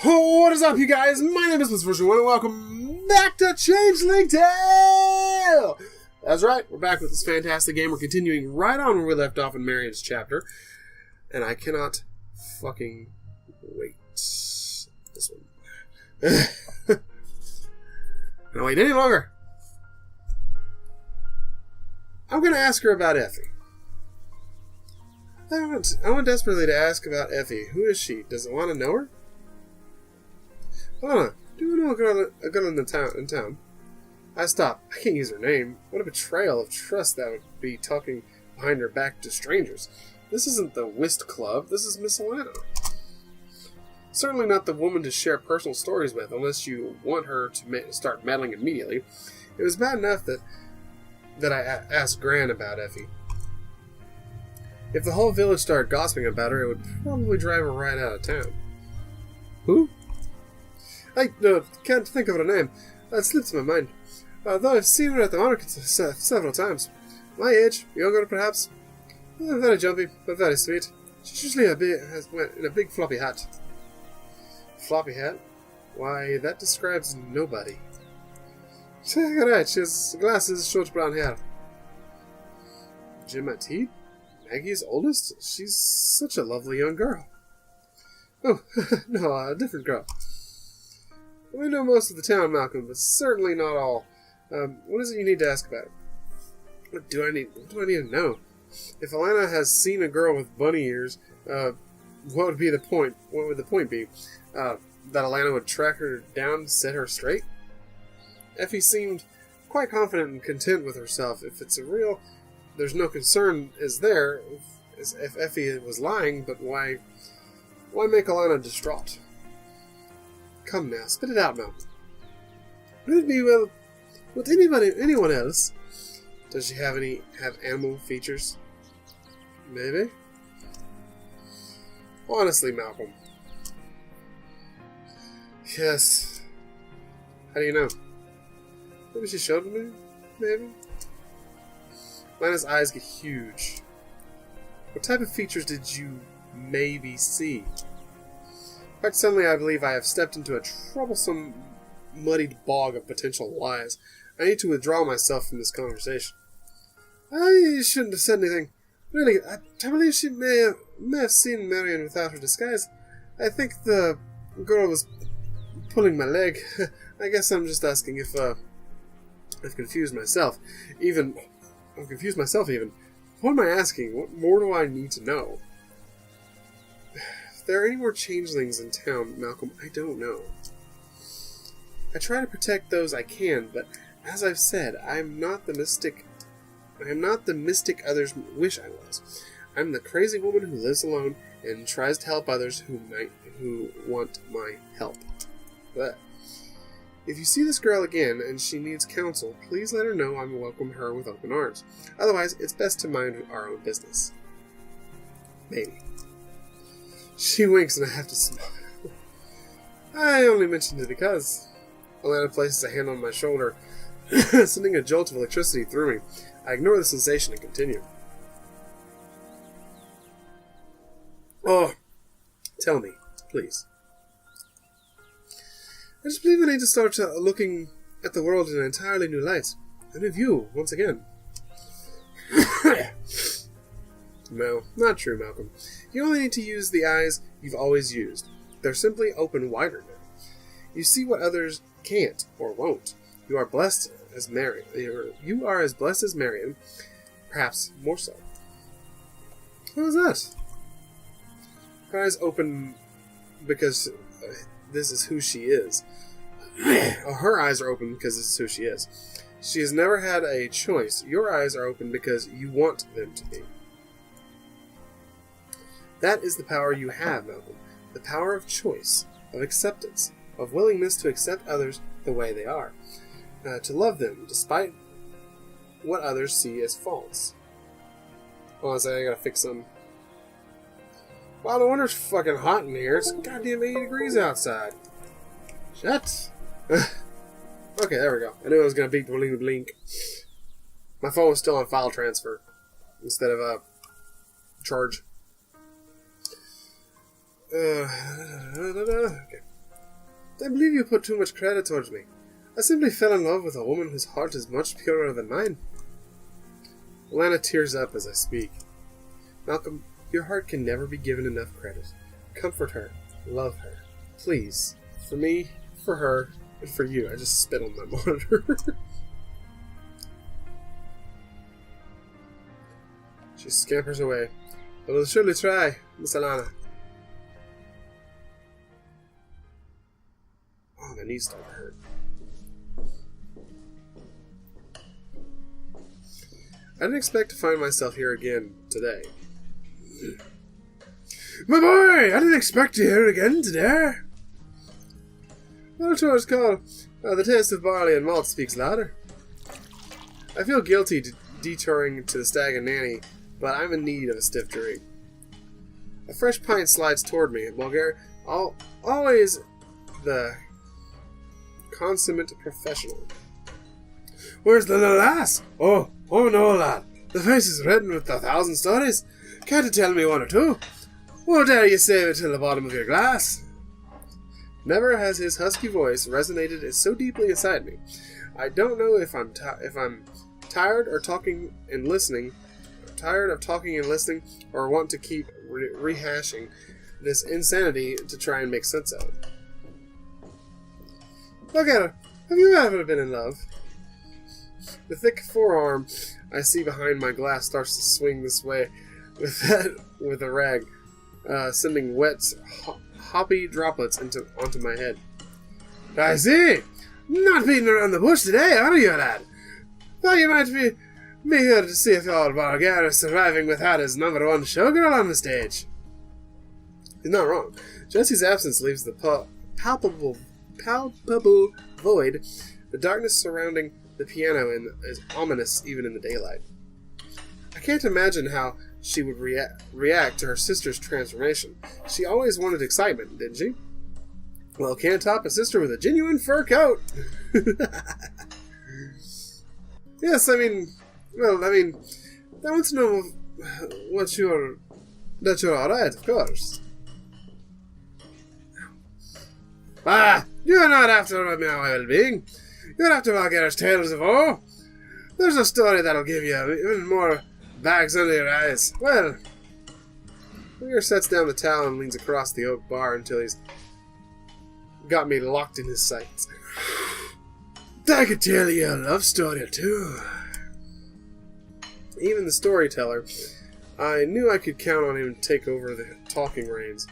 Oh, what is up, you guys? My name is Mr. One, and welcome back to Changling Tale! That's right, we're back with this fantastic game. We're continuing right on where we left off in Marion's chapter. And I cannot fucking wait. This one. Can't wait any longer. I'm going to ask her about Effie. I want desperately to ask about Effie. Who is she? Does it want to know her? Alana, do you know a girl in town? I stopped. I can't use her name. What a betrayal of trust that would be, talking behind her back to strangers. This isn't the whist club. This is Miss Alana. Certainly not the woman to share personal stories with, unless you want her to start meddling immediately. It was bad enough that I asked Gran about Effie. If the whole village started gossiping about her, it would probably drive her right out of town. Who? I can't think of her name. It slips my mind. Though I've seen her at the market several times. My age, younger perhaps. Very jumpy, but very sweet. She's usually in a big floppy hat. Floppy hat? Why, that describes nobody. You're right, she has glasses, short brown hair. Gemma T? Maggie's oldest? She's such a lovely young girl. Oh, no, a different girl. We know most of the town, Malcolm, but certainly not all. What is it you need to ask about? What do I need to know? If Alana has seen a girl with bunny ears, what would the point be? That Alana would track her down to set her straight? Effie seemed quite confident and content with herself. If it's a real, there's no concern is there. If Effie was lying, but why make Alana distraught? Come now, spit it out, Malcolm. Would it be with anyone else? Does she have animal features? Maybe. Honestly, Malcolm. Yes. How do you know? Maybe she showed me? Maybe? Lana's eyes get huge. What type of features did you maybe see? Quite suddenly, I believe I have stepped into a troublesome, muddied bog of potential lies. I need to withdraw myself from this conversation. I shouldn't have said anything. Really, I believe she may have seen Marion without her disguise. I think the girl was pulling my leg. I guess I'm just asking if I've confused myself. I'm confused myself even. What am I asking? What more do I need to know? If there are any more changelings in town, Malcolm, I don't know. I try to protect those I can, but as I've said, I am not the mystic others wish I was. I'm the crazy woman who lives alone and tries to help others who want my help. But if you see this girl again and she needs counsel, please let her know I will welcome her with open arms. Otherwise, it's best to mind our own business. Maybe. She winks and I have to smile. I only mentioned it because Alana places a hand on my shoulder, sending a jolt of electricity through me. I ignore the sensation and continue. Oh, tell me, please. I just believe I need to start looking at the world in an entirely new light. A new view, once again. No, not true, Malcolm. You only need to use the eyes you've always used. They're simply open wider now. You see what others can't or won't. You are blessed as Marion. You are as blessed as Marion, perhaps more so. What was that? Her eyes open because this is who she is. Her eyes are open because this is who she is. She has never had a choice. Your eyes are open because you want them to be. That is the power you have, Malcolm. The power of choice, of acceptance, of willingness to accept others the way they are. To love them, despite what others see as faults. Hold on a second, I gotta fix some. Wow, no wonder it's fucking hot in here. It's goddamn 80 degrees outside. Shut. Okay, there we go. I knew I was gonna beep blink. My phone was still on file transfer instead of charge. Okay. I believe you put too much credit towards me. I simply fell in love with a woman whose heart is much purer than mine. Alana tears up as I speak. Malcolm, your heart can never be given enough credit. Comfort her. Love her. Please. For me, for her, and for you. I just spit on my monitor. She scampers away. I will surely try, Miss Alana. Oh, my knees start to hurt. I didn't expect to find myself here again today. My boy! I didn't expect you here again today. Well, chores call. The taste of barley and malt speaks louder. I feel guilty detouring to the Stag and Nanny, but I'm in need of a stiff drink. A fresh pint slides toward me, and Bulgar, always the consummate professional. Where's the little lass? Oh no, lad. The face is written with 1,000 stories. Can't you tell me one or two? Won't dare you save it till the bottom of your glass? Never has his husky voice resonated so deeply inside me. I don't know if I'm tired or talking and listening. Tired of talking and listening, or want to keep rehashing this insanity to try and make sense of it. Look at her. Have you ever been in love? The thick forearm I see behind my glass starts to swing this way with a rag, sending wet, hoppy droplets onto my head. I see! Not beating around the bush today, are you, lad? Thought you might be here to see if old Bulgar is surviving without his #1 showgirl on the stage. He's not wrong. Jesse's absence leaves the palpable void. The darkness surrounding the piano is ominous even in the daylight. I can't imagine how she would react to her sister's transformation. She always wanted excitement, didn't she? Well, can't top a sister with a genuine fur coat. Yes, I want to know that you're alright, of course. You're not after my well-being. You're after Bulgar's tales of woe. There's a story that'll give you even more bags under your eyes. Well, Bulgar sets down the towel and leans across the oak bar until he's got me locked in his sights. I could tell you a love story or two. Even the storyteller, I knew I could count on him to take over the talking reins.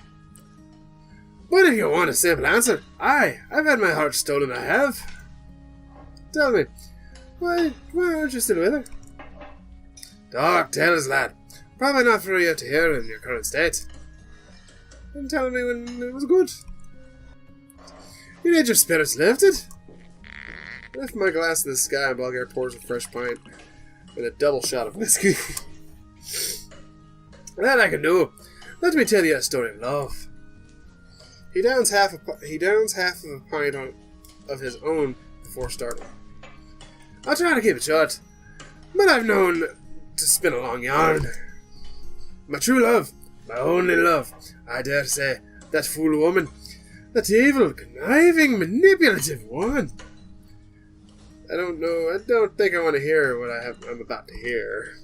But if you want a simple answer, I've had my heart stolen, I have. Tell me, why aren't you still with her? Dark tales, lad. Probably not for you to hear in your current state. And tell me when it was good. You need your spirits lifted. I lift my glass to the sky and Bulgar pours a fresh pint and a double shot of whiskey. That I can do. Let me tell you a story of love. He downs half of a pint of his own before starting. I'll try to keep it short, but I've known to spin a long yarn. My true love, my only love, I dare say, that fool woman, that evil, conniving, manipulative woman. I don't think I want to hear what I'm about to hear.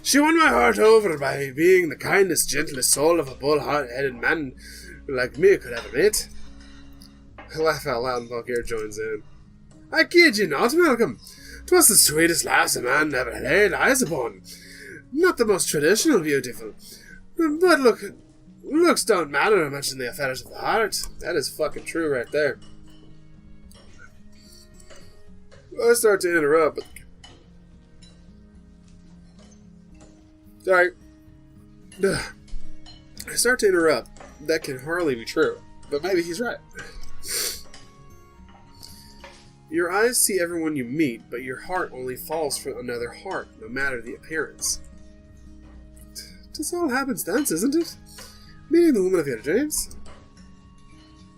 She won my heart over by being the kindest, gentlest soul of a bull-headed man like me could ever meet. I laugh out loud and Bulgar joins in. I kid you not, Malcolm. 'Twas the sweetest lass a man ever laid eyes upon. Not the most traditional beautiful, but looks don't matter much in the affairs of the heart. That is fucking true right there. I start to interrupt, but... Sorry. I start to interrupt. That can hardly be true, but maybe he's right. Your eyes see everyone you meet, but your heart only falls for another heart, no matter the appearance. This all happenstance, isn't it? Meeting the woman of your dreams?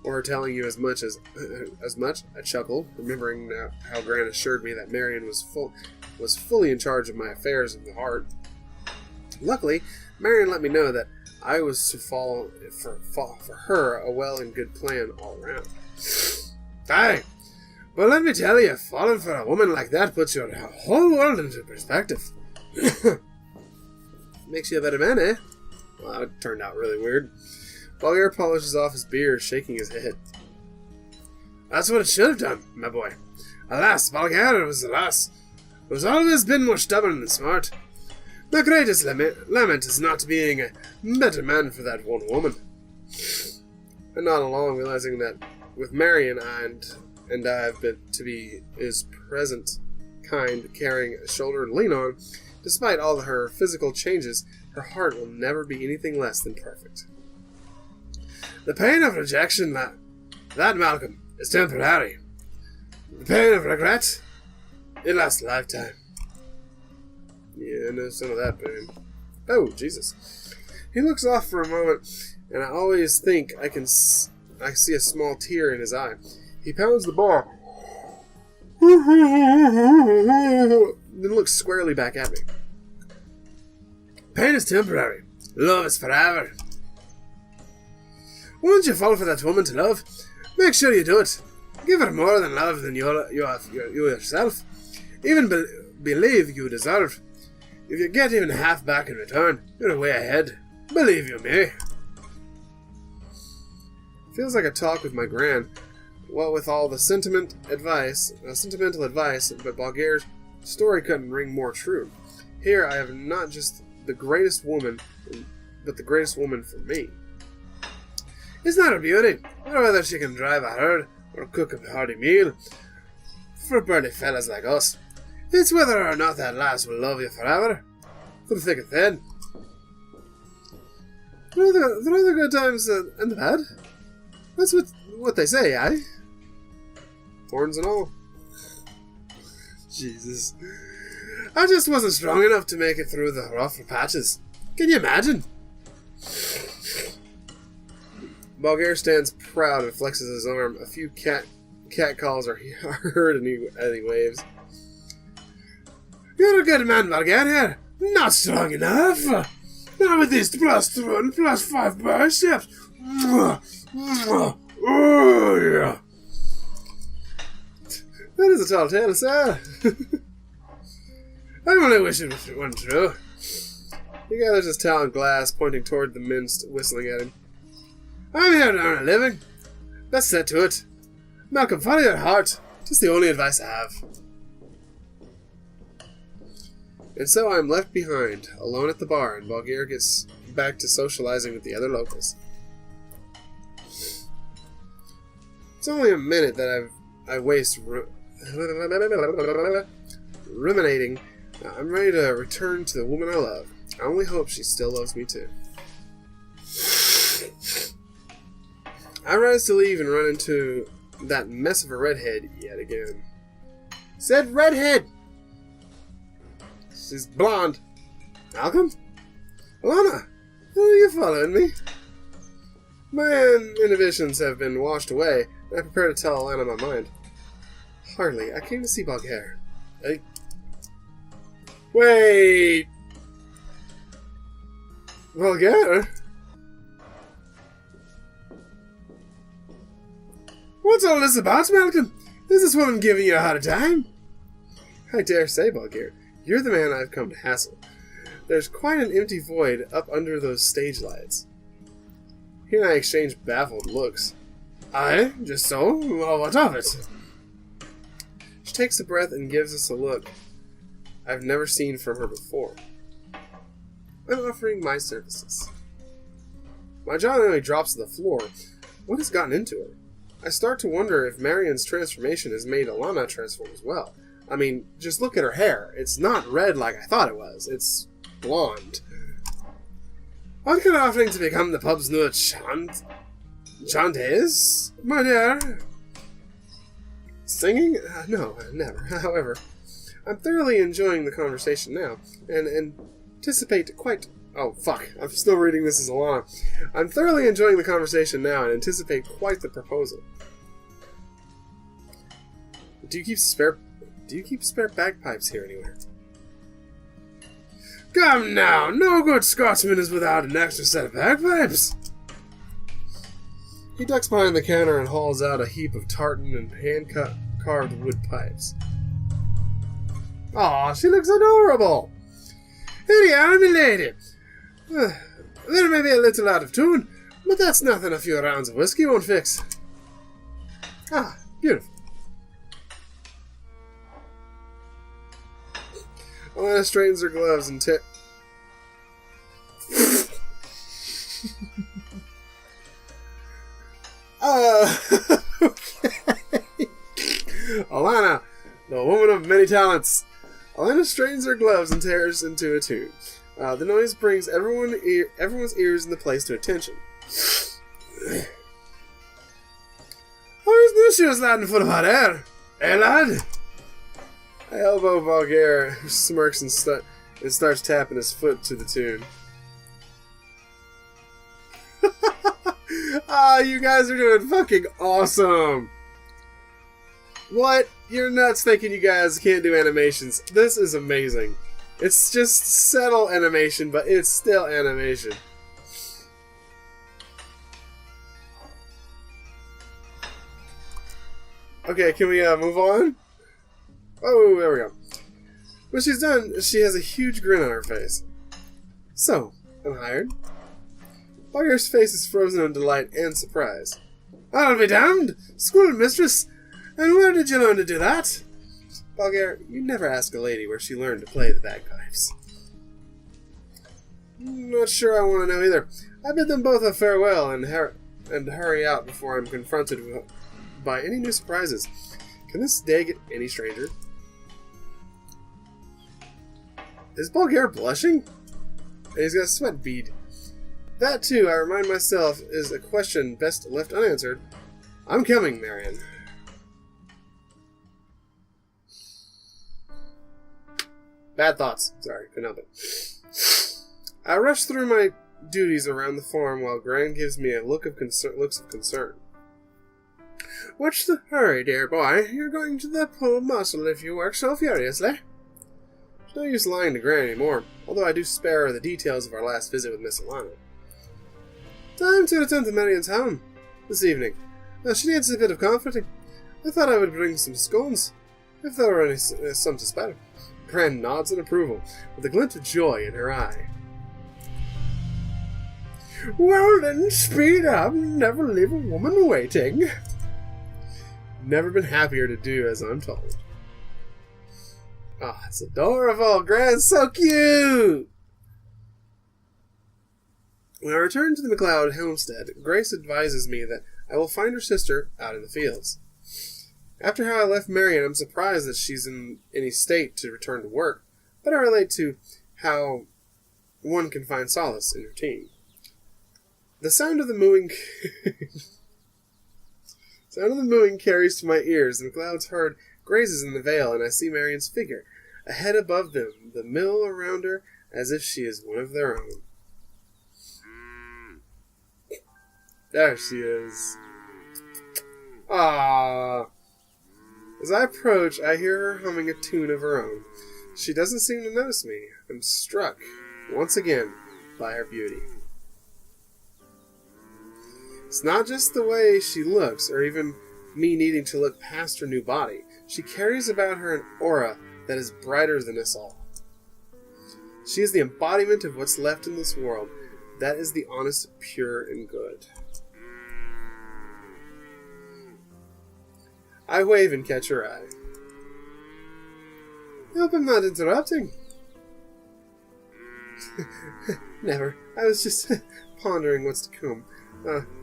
Or her telling you as much. I chuckle, remembering now how Grant assured me that Marion was fully in charge of my affairs of the heart. Luckily, Marion let me know that I was to fall for her a well and good plan all around. Aye, but let me tell you, falling for a woman like that puts your whole world into perspective. Makes you a better man, eh? Well, that turned out really weird. Bulgair polishes off his beard, shaking his head. That's what it should have done, my boy. Alas, Bulgair was alas. Who's always been more stubborn than smart. My greatest lament is not being a better man for that one woman. And not along realizing that with Marion and I have been to be his present kind, caring shoulder to lean on. Despite all her physical changes, her heart will never be anything less than perfect. The pain of rejection, that Malcolm, is temporary. The pain of regret, it lasts a lifetime. Yeah, I know some of that pain. Oh, Jesus. He looks off for a moment, and I always think I see a small tear in his eye. He pounds the bar, then looks squarely back at me. Pain is temporary. Love is forever. Once you fall for that woman to love, make sure you do it. Give her more than love than you yourself. Even believe you deserve. If you get even half back in return, you're way ahead. Believe you me. Feels like a talk with my gran. What with all the sentimental advice, but Bulgair's story couldn't ring more true. Here I have not just the greatest woman, but the greatest woman for me. It's not her beauty, or whether she can drive a herd or cook a hearty meal for burly fellas like us. It's whether or not that lass will love you forever, through thick and thin. There are the good times and the bad. That's what they say, eh? Horns and all. Jesus. I just wasn't strong enough to make it through the rougher patches. Can you imagine? Bulgair stands proud and flexes his arm. A few cat calls are heard and he waves. You're a good man, Bulgaria. Not strong enough. Not with these +2 and +5 biceps. Oh, yeah. That is a tall tale, sir. I only wish it wasn't true. He gathers his talent glass, pointing toward the men whistling at him. I'm here to earn a living. Let's set to it. Malcolm, follow your heart. Just the only advice I have. And so I'm left behind, alone at the bar, and Bulgair gets back to socializing with the other locals. It's only a minute that I waste ruminating. I'm ready to return to the woman I love. I only hope she still loves me too. I rise to leave and run into that mess of a redhead yet again. Said redhead! She's blonde. Malcolm? Alana, are you following me? My inhibitions have been washed away, and I prepare to tell Alana my mind. Hardly. I came to see Bulgair. Wait! Bulgair? What's all this about, Malcolm? Is this woman giving you a hard time? I dare say, Bulgair, you're the man I've come to hassle. There's quite an empty void up under those stage lights. He and I exchange baffled looks. Aye, just so? Well, what of it? She takes a breath and gives us a look I've never seen from her before. I'm offering my services. My jaw nearly drops to the floor. What has gotten into her? I start to wonder if Marion's transformation has made Alana transform as well. I mean, just look at her hair. It's not red like I thought it was. It's blonde. What kind of offering to become the pub's new chantes, my dear? Singing? No, never. However, I'm thoroughly enjoying the conversation now, and anticipate quite... Oh, fuck. I'm still reading this as Alana. I'm thoroughly enjoying the conversation now and anticipate quite the proposal. Do you keep spare bagpipes here anywhere? Come now, no good Scotsman is without an extra set of bagpipes. He ducks behind the counter and hauls out a heap of tartan and hand-carved wood pipes. Aw, she looks adorable. Here you are, my lady. There may be a little out of tune, but that's nothing a few rounds of whiskey won't fix. Ah, beautiful. Alana straightens her gloves and okay. Alana, the woman of many talents. Alana straightens her gloves and tears into a tune. The noise brings everyone's ears in the place to attention. Where's new shoes, lad, and full of hot air? Eh, lad? I elbow Bulgaria, who smirks and starts tapping his foot to the tune. Ah, you guys are doing fucking awesome! What? You're nuts thinking you guys can't do animations. This is amazing. It's just subtle animation, but it's still animation. Okay, can we move on? Oh, there we go. When she's done, she has a huge grin on her face. So, I'm hired? Bulgaria's face is frozen in delight and surprise. I'll be damned! Schoolmistress! And where did you learn to do that? Bulgaria, you never ask a lady where she learned to play the bagpipes. Not sure I want to know either. I bid them both a farewell and hurry out before I'm confronted by any new surprises. Can this day get any stranger? Is Bulgaria blushing? And he's got a sweat bead. That, too, I remind myself, is a question best left unanswered. I'm coming, Marian. Bad thoughts. Sorry, couldn't help it. I rush through my duties around the farm while Gran gives me a looks of concern. What's the hurry, dear boy? You're going to the pull muscle if you work so furiously. There's no use lying to Gran anymore, although I do spare her the details of our last visit with Miss Alana. Time to return to Marion's home this evening. She needs a bit of comforting. I thought I would bring some scones, if there were any some to spare. Gran nods in approval, with a glint of joy in her eye. Well then, speed up and never leave a woman waiting. Never been happier to do as I'm told. Ah, it's adorable. Gran's so cute! When I return to the McLeod homestead, Grace advises me that I will find her sister out in the fields. After how I left Marion, I'm surprised that she's in any state to return to work, but I relate to how one can find solace in routine. The sound of the mooing carries to my ears, and McLeod's herd grazes in the vale, and I see Marion's figure, a head above them, the mill around her, as if she is one of their own. There she is. Ah. As I approach, I hear her humming a tune of her own. She doesn't seem to notice me. I'm struck, once again, by her beauty. It's not just the way she looks, or even me needing to look past her new body. She carries about her an aura that is brighter than us all. She is the embodiment of what's left in this world. That is the honest, pure, and good. I wave and catch her eye. I hope I'm not interrupting. Never. I was just pondering what's to come.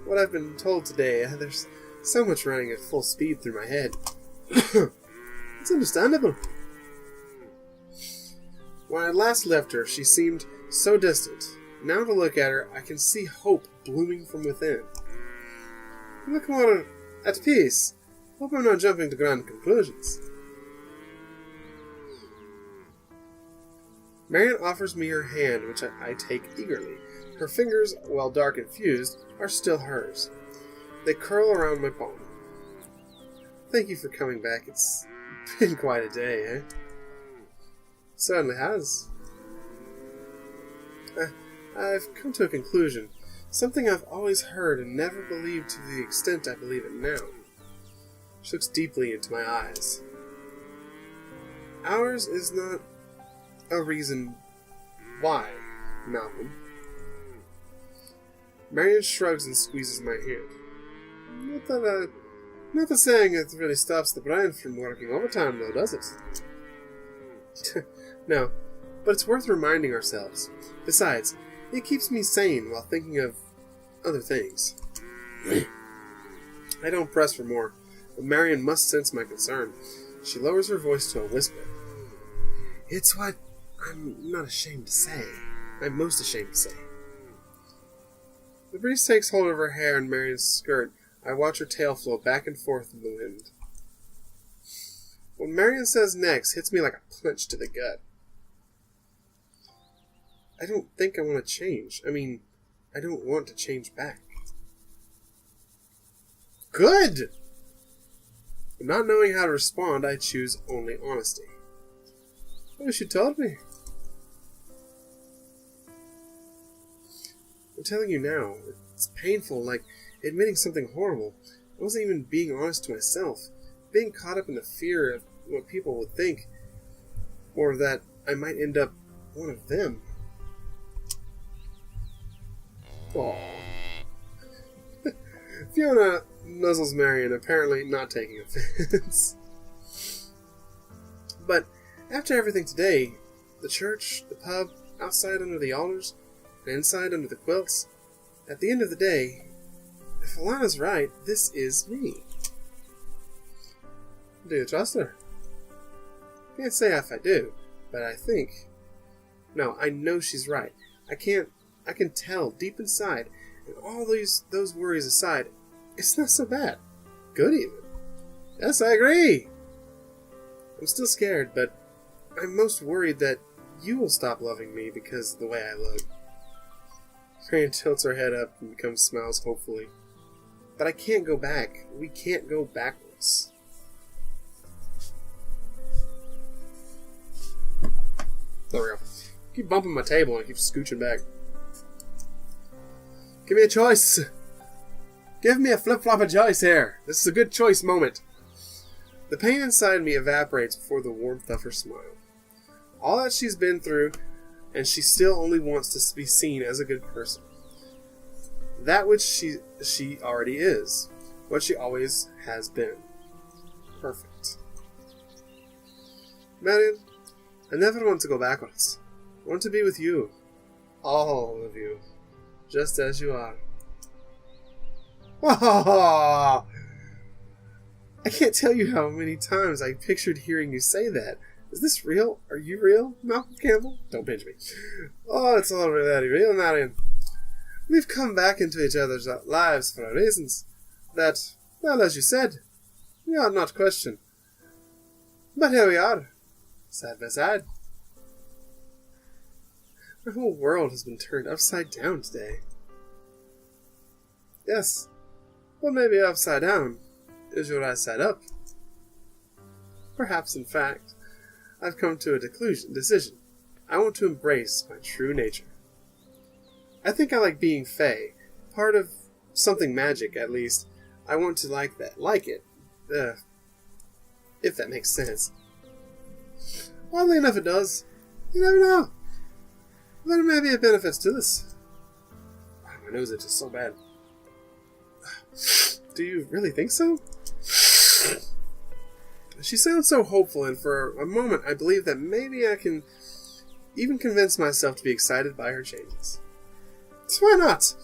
What I've been told today, there's so much running at full speed through my head. It's understandable. When I last left her, she seemed so distant. Now to look at her, I can see hope blooming from within. You look more at peace. Hope I'm not jumping to grand conclusions. Marion offers me her hand, which I take eagerly. Her fingers, while dark and fused, are still hers. They curl around my palm. Thank you for coming back. It's been quite a day, eh? Certainly has. I've come to a conclusion. Something I've always heard and never believed to the extent I believe it now. She looks deeply into my eyes. Ours is not a reason why, Malcolm. Marion shrugs and squeezes my hand. Not that saying it really stops the brain from working overtime, though, does it? No, but it's worth reminding ourselves. Besides, it keeps me sane while thinking of other things. I don't press for more, but Marion must sense my concern. She lowers her voice to a whisper. It's what I'm not ashamed to say. I'm most ashamed to say. The breeze takes hold of her hair and Marion's skirt. I watch her tail flow back and forth in the wind. What Marion says next hits me like a punch to the gut. I don't think I want to change. I don't want to change back. Good! But not knowing how to respond, I choose only honesty. I wish you told me. I'm telling you now. It's painful, like admitting something horrible. I wasn't even being honest to myself. Being caught up in the fear of what people would think. Or that I might end up one of them. Aww. Fiona nuzzles Marion, apparently not taking offense. But after everything today, the church, the pub, outside under the alders, and inside under the quilts, at the end of the day, if Alana's right, this is me. Do you trust her? Can't say if I do, but I think... No, I know she's right. I can tell deep inside, and all those worries aside, it's not so bad. Good even. Yes, I agree. I'm still scared, but I'm most worried that you will stop loving me because of the way I look. Marion tilts her head up and smiles hopefully. But I can't go back. We can't go backwards. There we go. I keep bumping my table and I keep scooching back. Give me a choice. Give me a flip-flop of choice here. This is a good choice moment. The pain inside me evaporates before the warmth of her smile. All that she's been through, and she still only wants to be seen as a good person. That which she already is. What she always has been. Perfect. Marion, I never want to go backwards. I want to be with you. All of you. Just as you are. I can't tell you how many times I pictured hearing you say that. Is this real? Are you real, Malcolm Campbell? Don't pinch me. Oh, it's all really real, Marion. We've come back into each other's lives for reasons that, well, as you said, we ought not question. But here we are, side by side. My whole world has been turned upside down today. Yes, what may be upside down is your right side up. Perhaps, in fact, I've come to a decision. I want to embrace my true nature. I think I like being Fae. Part of something magic, at least. I want to like that. Like it. If that makes sense. Oddly enough, it does. You never know. There may be benefits to this. My nose itches so bad. Do you really think so? She sounds so hopeful, and for a moment I believe that maybe I can even convince myself to be excited by her changes. So why not?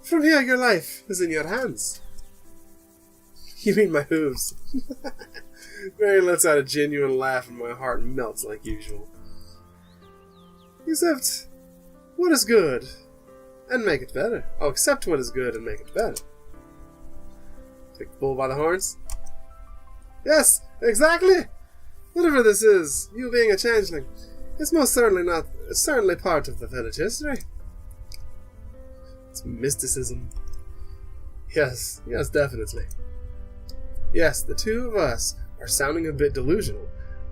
From here, your life is in your hands. You mean my hooves? Marion lets out a genuine laugh, and my heart melts like usual. Except what is good, and make it better. Oh, accept what is good and make it better. Take the bull by the horns? Yes, exactly! Whatever this is, you being a changeling, it's most certainly part of the village history. It's mysticism. Yes, definitely. Yes, the two of us are sounding a bit delusional,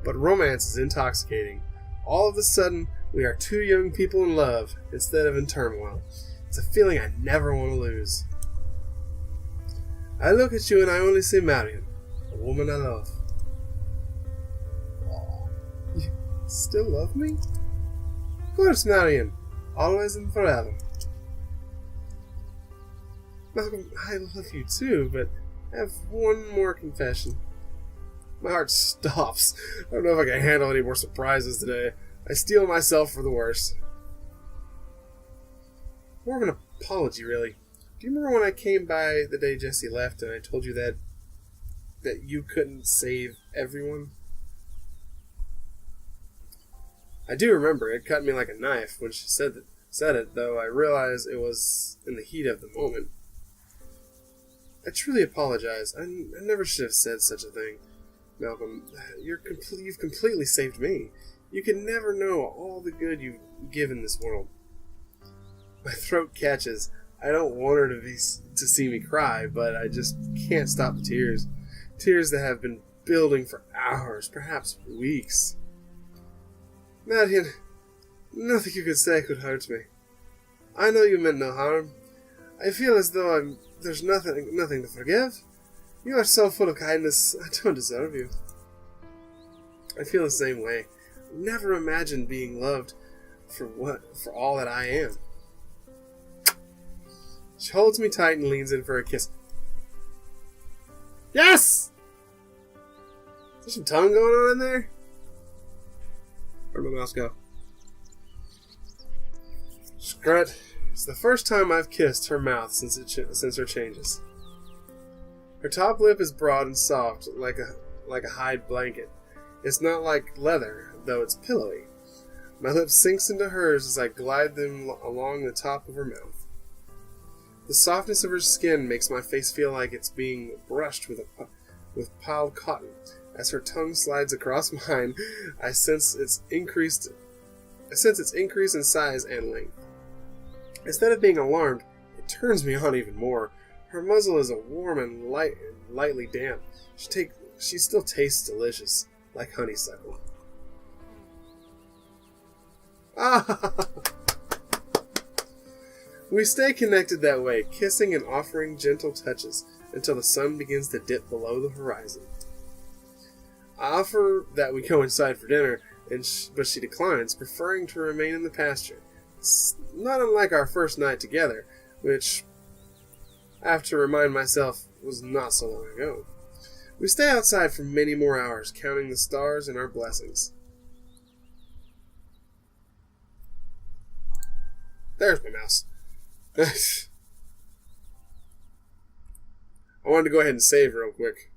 but romance is intoxicating. All of a sudden, We are two young people in love instead of in turmoil. It's a feeling I never want to lose. I look at you and I only see Marion, a woman I love. Oh, you still love me? Of course, Marion. Always and forever. Malcolm, I love you too, but I have one more confession. My heart stops. I don't know if I can handle any more surprises today. I steel myself for the worst. More of an apology, really. Do you remember when I came by the day Jesse left and I told you that you couldn't save everyone? I do remember. It cut me like a knife when she said it, though I realized it was in the heat of the moment. I truly apologize. I never should have said such a thing. Malcolm, you've completely saved me. You can never know all the good you give in this world. My throat catches. I don't want her to see me cry, but I just can't stop the tears. Tears that have been building for hours, perhaps weeks. Marian, nothing you could say could hurt me. I know you meant no harm. I feel as though there's nothing to forgive. You are so full of kindness, I don't deserve you. I feel the same way. I never imagined being loved for all that I am. She holds me tight and leans in for a kiss. Yes! Is there some tongue going on in there? Where'd my mouse go? Screw it. It's the first time I've kissed her mouth since her changes. Her top lip is broad and soft, like a hide blanket. It's not like leather, though it's pillowy. My lip sinks into hers as I glide them along the top of her mouth. The softness of her skin makes my face feel like it's being brushed with piled cotton. As her tongue slides across mine, I sense its increase in size and length. Instead of being alarmed, it turns me on even more. Her muzzle is warm and lightly damp. She still tastes delicious, like honeysuckle. Ah! We stay connected that way, kissing and offering gentle touches until the sun begins to dip below the horizon. I offer that we go inside for dinner, but she declines, preferring to remain in the pasture. It's not unlike our first night together, which I have to remind myself was not so long ago. We stay outside for many more hours, counting the stars and our blessings. There's my mouse. I wanted to go ahead and save real quick.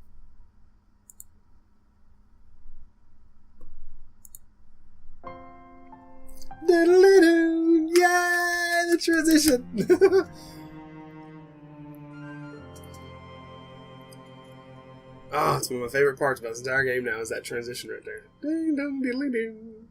Yay! The transition! Oh, it's one of my favorite parts about this entire game now is that transition right there. Ding dong diddly ding.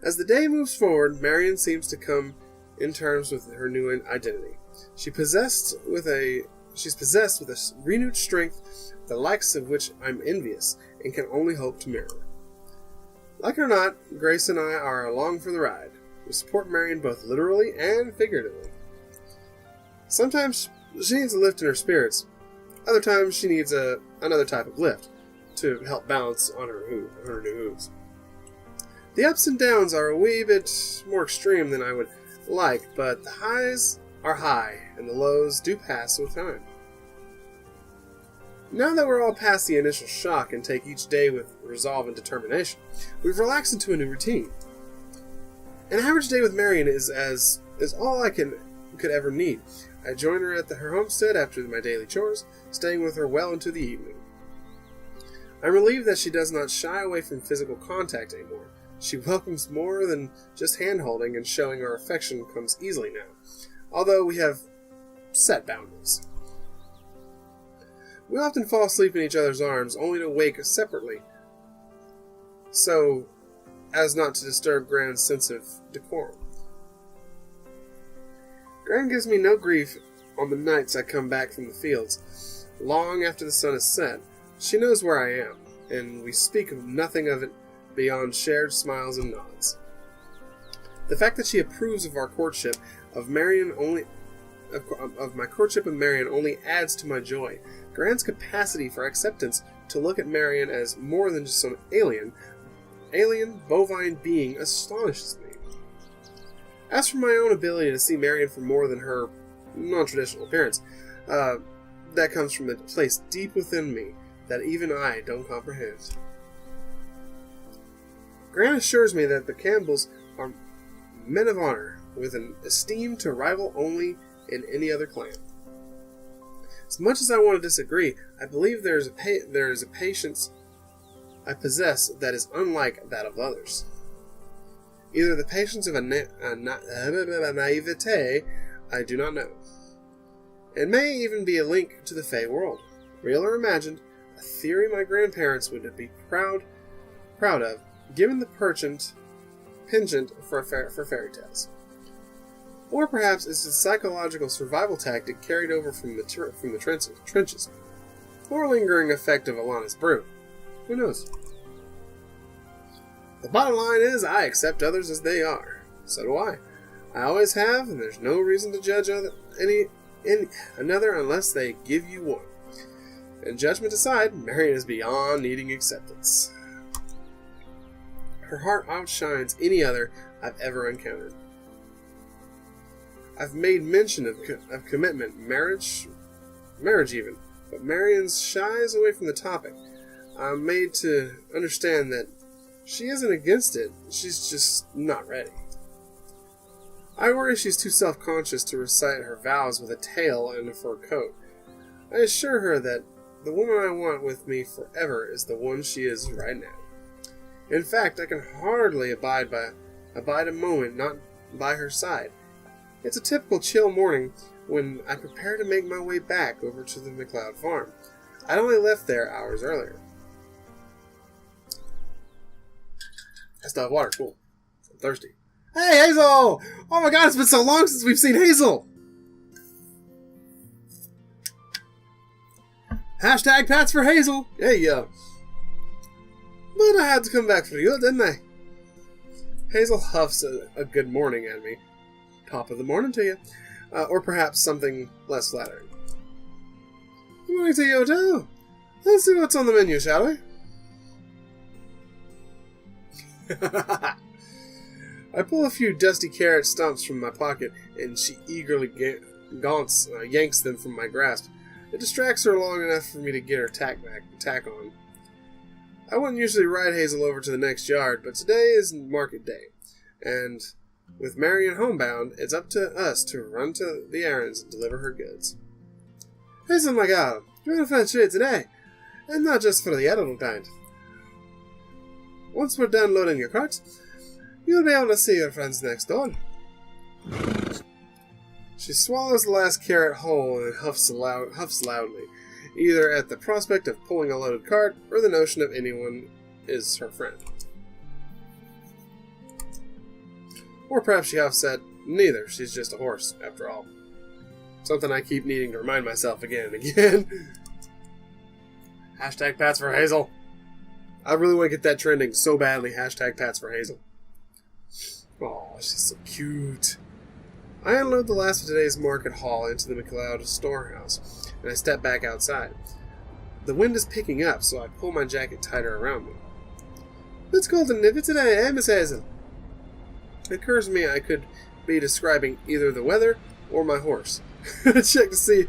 As the day moves forward, Marion seems to come in terms with her new identity. She's possessed with a renewed strength, the likes of which I'm envious and can only hope to mirror. Like it or not, Grace and I are along for the ride. We support Marion both literally and figuratively. Sometimes she needs a lift in her spirits. Other times she needs another type of lift to help balance on her new hooves. The ups and downs are a wee bit more extreme than I would like, but the highs are high and the lows do pass with time. Now that we're all past the initial shock and take each day with resolve and determination, we've relaxed into a new routine. An average day with Marion is all I could ever need. I join her at her homestead after my daily chores, staying with her well into the evening. I'm relieved that she does not shy away from physical contact anymore. She welcomes more than just hand-holding, and showing our affection comes easily now, although we have set boundaries. We often fall asleep in each other's arms, only to wake separately, so as not to disturb Gran's sense of decorum. Gran gives me no grief on the nights I come back from the fields. Long after the sun has set, she knows where I am. and we speak of nothing of it beyond shared smiles and nods. The fact that she approves of our courtship of Marion only of my courtship with Marion only adds to my joy. Grant's capacity for acceptance to look at Marion as more than just some alien bovine being astonishes me. As for my own ability to see Marion for more than her non-traditional appearance, that comes from a place deep within me that even I don't comprehend. Grant assures me that the Campbells are men of honor, with an esteem to rival only in any other clan. As much as I want to disagree, I believe there is a patience I possess that is unlike that of others. Either the patience of a naivete, I do not know. It may even be a link to the Fey world, real or imagined, a theory my grandparents would be proud of, given the penchant for fairy tales. Or perhaps it's a psychological survival tactic carried over from the trenches, or a lingering effect of Alana's brew. Who knows? The bottom line is, I accept others as they are. So do I. I always have, and there's no reason to judge another unless they give you one. And judgment aside, Marion is beyond needing acceptance. Her heart outshines any other I've ever encountered. I've made mention of commitment, marriage even, but Marion shies away from the topic. I'm made to understand that she isn't against it, she's just not ready. I worry she's too self-conscious to recite her vows with a tail and a fur coat. I assure her that the woman I want with me forever is the one she is right now. In fact, I can hardly abide a moment not by her side. It's a typical chill morning when I prepare to make my way back over to the McLeod farm. I'd only left there hours earlier. I still have water. Cool. I'm thirsty. Hey, Hazel! Oh my god, it's been so long since we've seen Hazel! Hashtag Pats for Hazel! Hey, But I had to come back for you, didn't I? Hazel huffs a good morning at me. Top of the morning to you. Or perhaps something less flattering. Good morning to you, too. Let's see what's on the menu, shall we? I pull a few dusty carrot stumps from my pocket, and she eagerly yanks them from my grasp. It distracts her long enough for me to get her tack on. I wouldn't usually ride Hazel over to the next yard, but today is market day, and with Marion homebound, it's up to us to run to the errands and deliver her goods. Hazel, my gal, you're going to find trade today, and not just for the edible kind. Once we're done loading your carts, you'll be able to see your friends next door. She swallows the last carrot whole and huffs loudly, either at the prospect of pulling a loaded cart or the notion of anyone is her friend. Or perhaps she huffs at neither, she's just a horse, after all. Something I keep needing to remind myself again and again. Hashtag Pats for Hazel. I really want to get that trending so badly. Hashtag Pats for Hazel. Oh, she's so cute. I unload the last of today's market haul into the McLeod storehouse, and I step back outside. The wind is picking up, so I pull my jacket tighter around me. It's cold and nippy today, eh, Miss Hazel? It occurs to me I could be describing either the weather or my horse. Check to see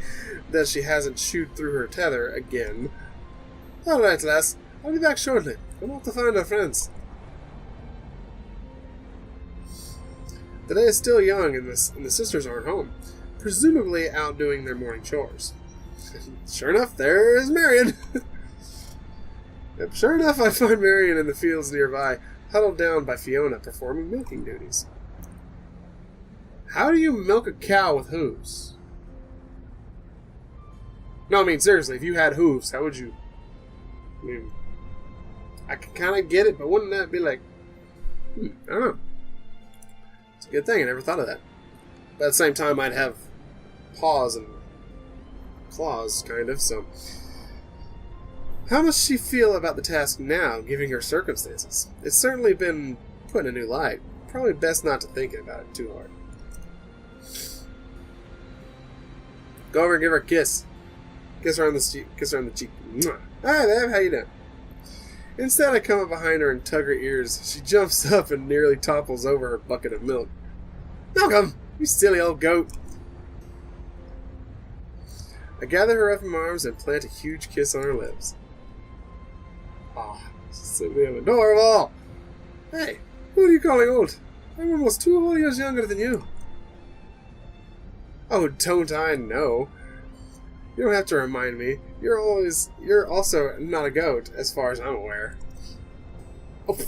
that she hasn't chewed through her tether again. All right, lass. I'll be back shortly. I'm off to find our friends. The day is still young, and the sisters aren't home, presumably out doing their morning chores. Sure enough, there is Marion. Yep, sure enough, I find Marion in the fields nearby, huddled down by Fiona, performing milking duties. How do you milk a cow with hooves? No, I mean, seriously, if you had hooves, how would you... I mean, I can kind of get it, but wouldn't that be like... I don't know. It's a good thing, I never thought of that. But at the same time, I'd have paws and claws, kind of, so... How must she feel about the task now, given her circumstances? It's certainly been put in a new light. Probably best not to think about it too hard. Go over and give her a kiss. Kiss her on the cheek. Mwah. Hi, babe. How you doing? Instead, I come up behind her and tug her ears. She jumps up and nearly topples over her bucket of milk. Malcolm, you silly old goat. I gather her up in my arms and plant a huge kiss on her lips. Ah, so damn adorable. Hey, who are you calling old? I'm almost 2 whole years younger than you. Oh, don't I know? You don't have to remind me. You're also not a goat, as far as I'm aware. Oh,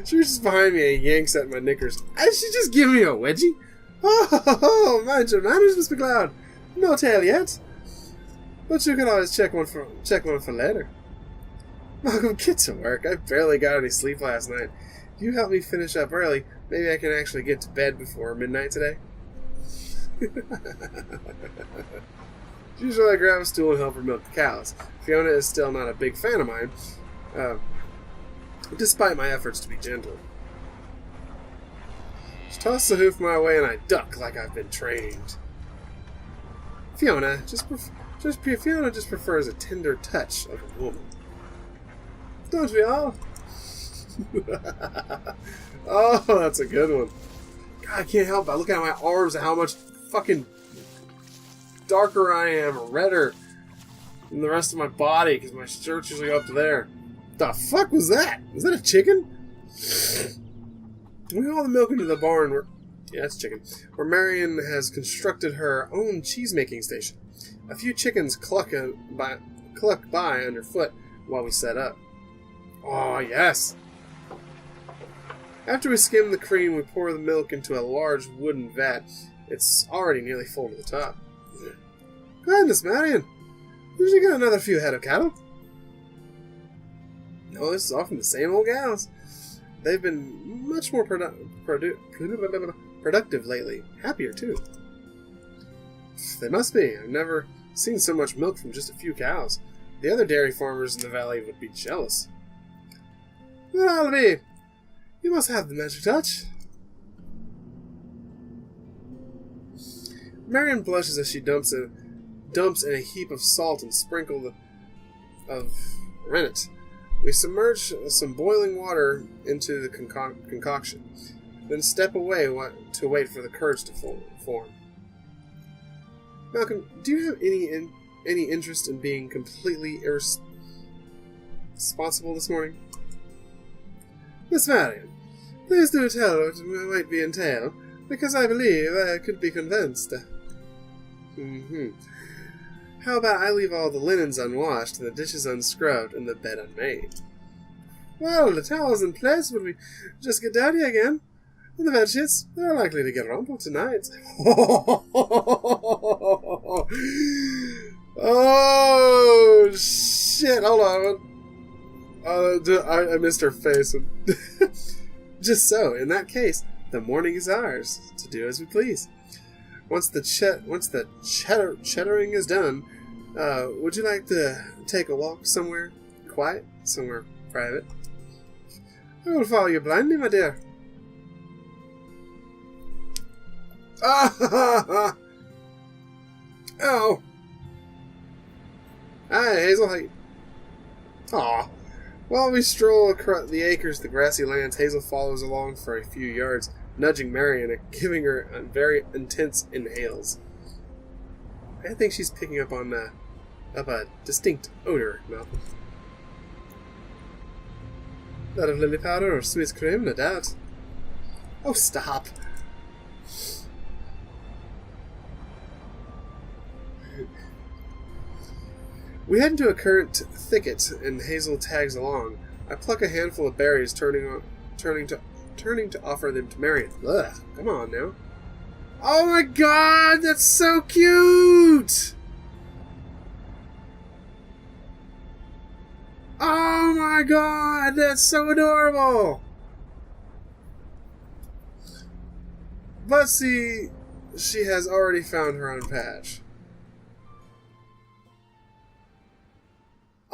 she reaches behind me and yanks at my knickers. Did she just give me a wedgie? Oh, mind your manners, Miss McLeod. No tail yet. But you can always check one for later. Malcolm, get to work. I barely got any sleep last night. If you help me finish up early, maybe I can actually get to bed before midnight today. Usually I grab a stool and help her milk the cows. Fiona is still not a big fan of mine, despite my efforts to be gentle. She tosses a hoof my way and I duck like I've been trained. Fiona just prefers a tender touch of a woman. Don't we all? Oh, that's a good one. God, I can't help but look at my arms and how much fucking darker I am, redder than the rest of my body, because my shirt's usually up to there. The fuck was that? Was that a chicken? We haul the milk into the barn where... Yeah, it's chicken. Where Marion has constructed her own cheese-making station. A few chickens cluck by underfoot while we set up. Oh, yes! After we skim the cream, we pour the milk into a large wooden vat. It's already nearly full to the top. Goodness, Marion! Did you get another few head of cattle? No, this is often the same old gals. They've been much more productive lately. Happier, too. They must be. I've never seen so much milk from just a few cows. The other dairy farmers in the valley would be jealous. Well, be. You must have the magic touch. Marion blushes as she dumps in a heap of salt and sprinkle of rennet. We submerge some boiling water into the concoction, then step away to wait for the curds to form. Malcolm, do you have any interest in being completely irresponsible this morning? Miss Marion, please do tell what it might be entail, because I believe I could be convinced. How about I leave all the linens unwashed and the dishes unscrubbed and the bed unmade? Well, the towel's in place, but we just get dirty again. And the bed sheets, they're likely to get rumpled tonight. Oh, shit, hold on. I missed her face. Just so, in that case, the morning is ours, to do as we please. Once the chattering is done, would you like to take a walk somewhere quiet, somewhere private? I will follow you blindly, my dear. Ah! Oh! Hi, Hazel. How you... Aw. While we stroll across the acres, the grassy lands, Hazel follows along for a few yards, nudging Marion and giving her very intense inhales. I think she's picking up on a distinct odor, Malcolm. That of lily powder or sweet cream, no doubt. Oh, stop. We head into a currant thicket, and Hazel tags along. I pluck a handful of berries, turning to offer them to Marion. Ugh, come on now. Oh my god, that's so cute! Oh my god, that's so adorable! But see, she has already found her own patch.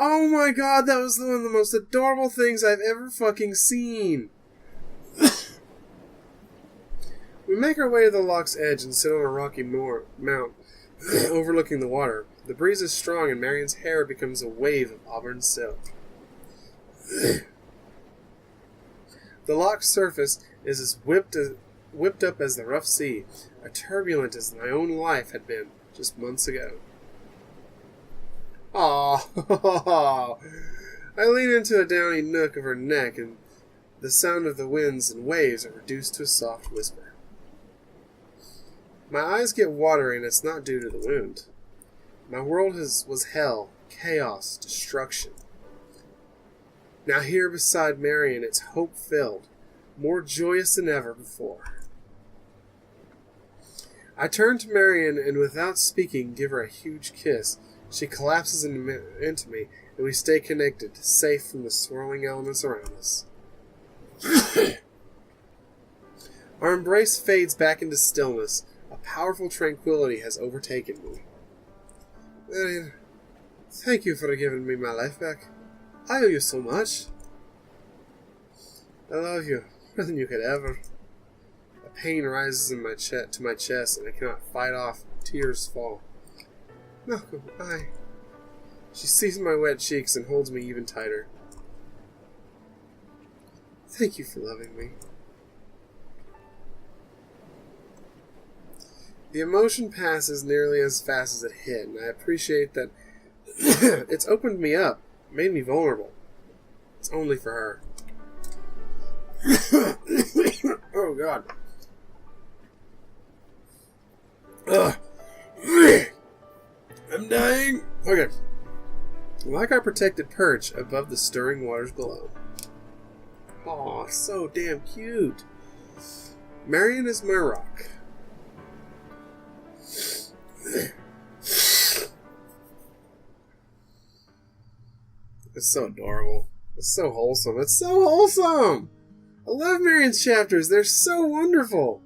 Oh my god, that was one of the most adorable things I've ever fucking seen. We make our way to the loch's edge and sit on a rocky mount overlooking the water. The breeze is strong and Marion's hair becomes a wave of auburn silk. The loch's surface is as whipped up as the rough sea, as turbulent as my own life had been just months ago. Aww. I lean into a downy nook of her neck, and the sound of the winds and waves are reduced to a soft whisper. My eyes get watery, and it's not due to the wound. My world was hell, chaos, destruction. Now here beside Marion, it's hope-filled, more joyous than ever before. I turn to Marion and without speaking give her a huge kiss. She collapses into me, and we stay connected, safe from the swirling elements around us. Our embrace fades back into stillness. A powerful tranquility has overtaken me. Marion, thank you for giving me my life back. I owe you so much. I love you more than you could ever. A pain rises in to my chest, and I cannot fight off. Tears fall. No, goodbye. She sees my wet cheeks and holds me even tighter. Thank you for loving me. The emotion passes nearly as fast as it hit, and I appreciate that it's opened me up, made me vulnerable. It's only for her. Oh, God. Ugh. I'm dying. Okay. Like our protected perch above the stirring waters below. Aw, so damn cute. Marion is my rock. It's so adorable. It's so wholesome. It's so wholesome! I love Marion's chapters. They're so wonderful.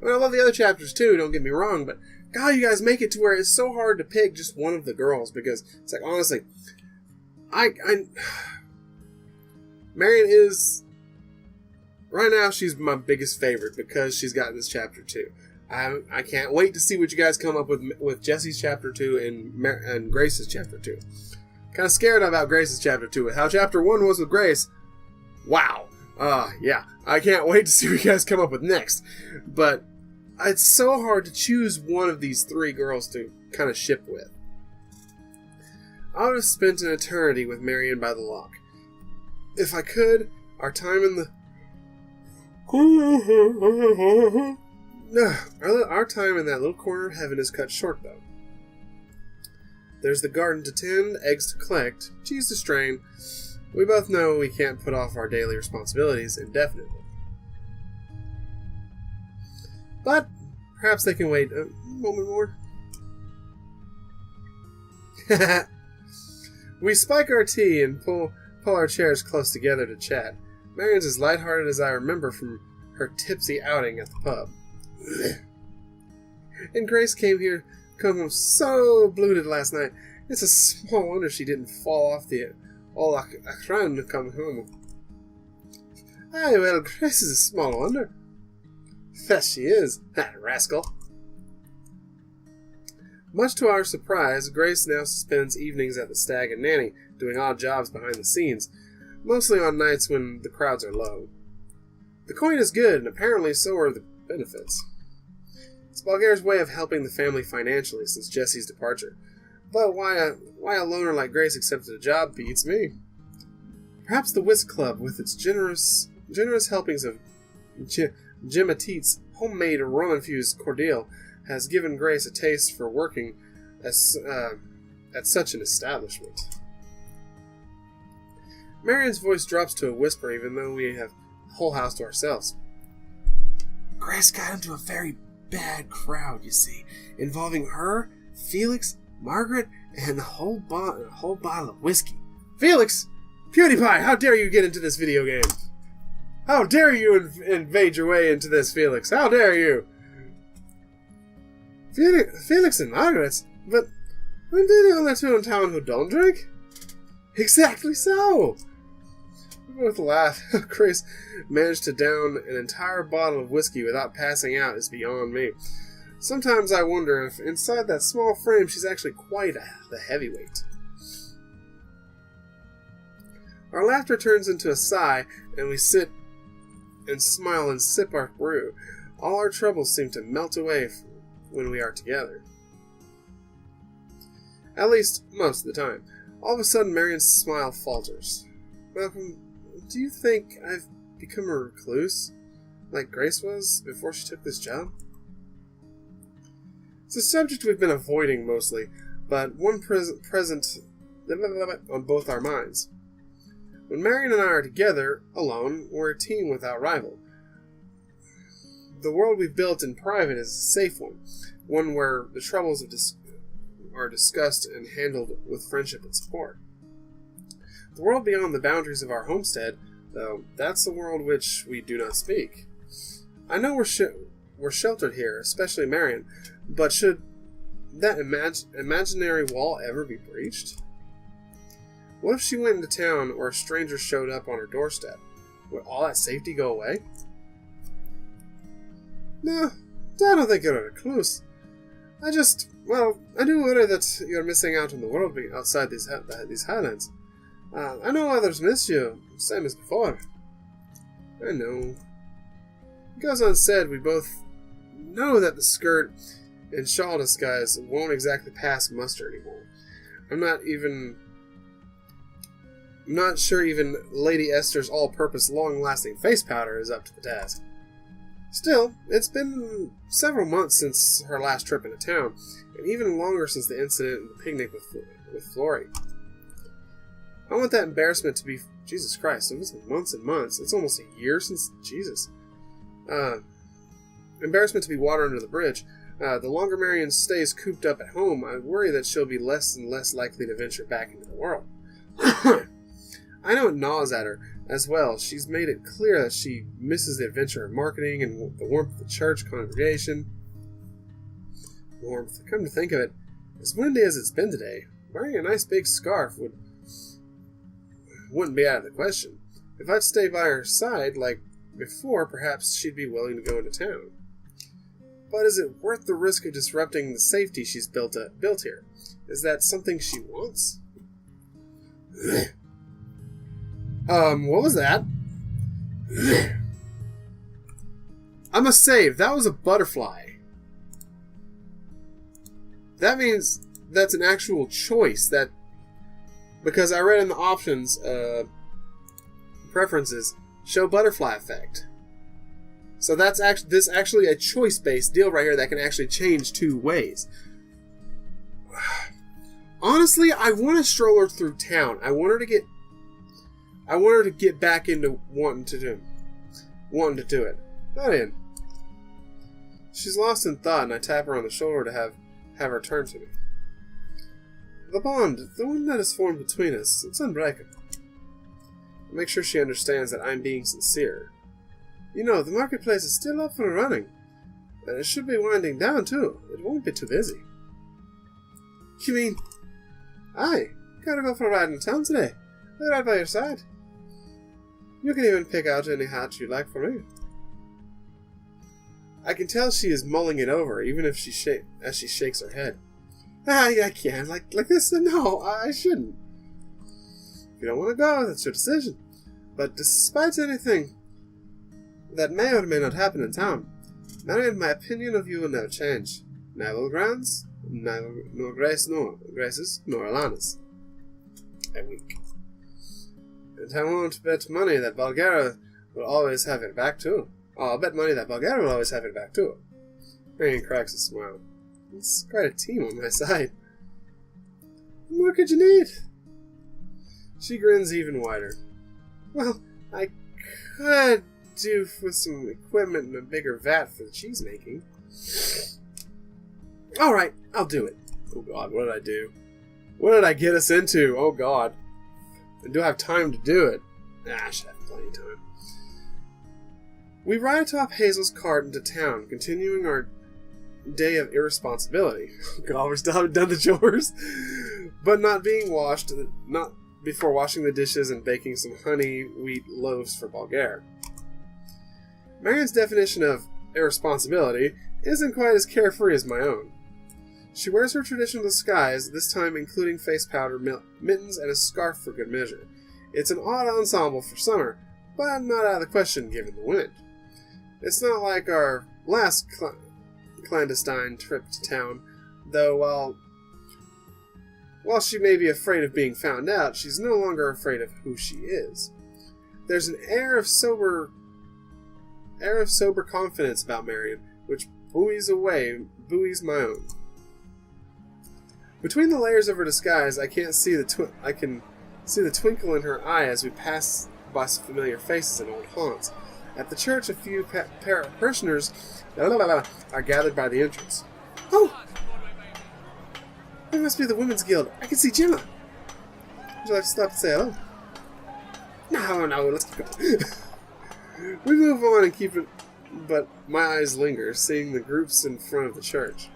I mean, I love the other chapters too, don't get me wrong, but God, you guys make it to where it's so hard to pick just one of the girls, because it's like, honestly, Marion is, right now, she's my biggest favorite because she's gotten this chapter 2. I can't wait to see what you guys come up with Jesse's chapter 2 and Grace's chapter 2. Kind of scared about Grace's chapter 2 with how chapter 1 was with Grace. Wow. Yeah. I can't wait to see what you guys come up with next. But it's so hard to choose one of these 3 girls to kind of ship with. I would have spent an eternity with Marion by the loch. If I could, our time in the... Our time in that little corner of heaven is cut short, though. There's the garden to tend, eggs to collect, cheese to strain. We both know we can't put off our daily responsibilities indefinitely. But perhaps they can wait a moment more. We spike our tea and pull our chairs close together to chat. Marion's as lighthearted as I remember from her tipsy outing at the pub. And Grace come home so bloated last night. It's a small wonder she didn't fall off the Akran to come home. Aye, well, Grace is a small wonder. Yes, she is, that rascal. Much to our surprise, Grace now spends evenings at the Stag and Nanny, doing odd jobs behind the scenes, mostly on nights when the crowds are low. The coin is good, and apparently so are the benefits. It's Bulgare's way of helping the family financially since Jesse's departure. But why a loner like Grace accepted a job beats me. Perhaps the Whisk Club, with its generous helpings of Jim Atit's homemade rum-infused cordial, has given Grace a taste for working at such an establishment. Marion's voice drops to a whisper even though we have the whole house to ourselves. Grace got into a very bad crowd, you see, involving her, Felix, Margaret, and the whole bottle of whiskey. Felix! PewDiePie, how dare you get into this video game? How dare you invade your way into this, Felix? How dare you? Felix and Margaret? But aren't they the only 2 in town who don't drink? Exactly so! We both laugh. How Chris managed to down an entire bottle of whiskey without passing out is beyond me. Sometimes I wonder if inside that small frame she's actually quite the heavyweight. Our laughter turns into a sigh, and we sit and smile and sip our brew. All our troubles seem to melt away when we are together. At least, most of the time. All of a sudden, Marion's smile falters. Malcolm, do you think I've become a recluse, like Grace was before she took this job? It's a subject we've been avoiding mostly, but one present on both our minds. When Marion and I are together, alone, we're a team without rival. The world we've built in private is a safe one where the troubles are discussed and handled with friendship and support. The world beyond the boundaries of our homestead, though, that's the world which we do not speak. I know we're sheltered here, especially Marion, but should that imaginary wall ever be breached? What if she went into town or a stranger showed up on her doorstep? Would all that safety go away? No, I don't think you're a recluse. I do worry that you're missing out on the world outside these highlands. I know others miss you, same as before. I know. It goes unsaid, we both know that the skirt and shawl disguise won't exactly pass muster anymore. I'm not sure even Lady Esther's all-purpose, long-lasting face powder is up to the task. Still, it's been several months since her last trip into town, and even longer since the incident and the picnic with Florrie. I want that embarrassment to be... Jesus Christ, it was months and months. It's almost a year since... Jesus. Embarrassment to be water under the bridge. The longer Marion stays cooped up at home, I worry that she'll be less and less likely to venture back into the world. I know it gnaws at her as well. She's made it clear that she misses the adventure of marketing and the warmth of the church congregation. Warmth. Come to think of it, as windy as it's been today, wearing a nice big scarf wouldn't be out of the question. If I'd stay by her side like before, perhaps she'd be willing to go into town. But is it worth the risk of disrupting the safety she's built here? Is that something she wants? What was that? I must save. That was a butterfly. That means that's an actual choice. Because I read in the options, preferences, show butterfly effect. So that's actually a choice-based deal right here that can actually change two ways. Honestly, I want to stroll her through town. I want her to get back into wanting to do it. Marion. She's lost in thought, and I tap her on the shoulder to have her turn to me. The bond, the one that is formed between us, it's unbreakable. I make sure she understands that I'm being sincere. You know, the marketplace is still up for running, and it should be winding down too. It won't be too busy. You mean, I gotta go for a ride in town today. I'll be right by your side. You can even pick out any hat you like for me. I can tell she is mulling it over, even if she shakes her head. I can't. Like this? No, I shouldn't. If you don't want to go, that's your decision. But despite anything that may or may not happen in town, Marion, my opinion of you will never change. Neither Grant's, nor Grace's, nor Alana's. I'm weak. And I won't bet money that Bulgaria will always have it back too. Oh, I'll bet money that Bulgaria will always have it back too. Marion cracks a smile. It's quite a team on my side. What more could you need? She grins even wider. Well, I could do with some equipment and a bigger vat for the cheese making. Alright, I'll do it. Oh god, what did I do? What did I get us into? Oh god. And do I have time to do it? I should have plenty of time. We ride atop Hazel's cart into town, continuing our day of irresponsibility. Oh god, we still haven't done the chores. But not being washed before washing the dishes and baking some honey wheat loaves for Bulgaire. Marion's definition of irresponsibility isn't quite as carefree as my own. She wears her traditional disguise, this time including face powder, mittens, and a scarf for good measure. It's an odd ensemble for summer, but not out of the question given the wind. It's not like our last clandestine trip to town, though while she may be afraid of being found out, she's no longer afraid of who she is. There's an air of sober confidence about Marion, which buoys my own. Between the layers of her disguise, I can see the twinkle in her eye as we pass by some familiar faces and old haunts. At the church, a few parishioners are gathered by the entrance. Oh! That must be the Women's Guild. I can see Gemma. Would you like to stop and say hello? No, let's keep going. We move on and keep it, but my eyes linger, seeing the groups in front of the church.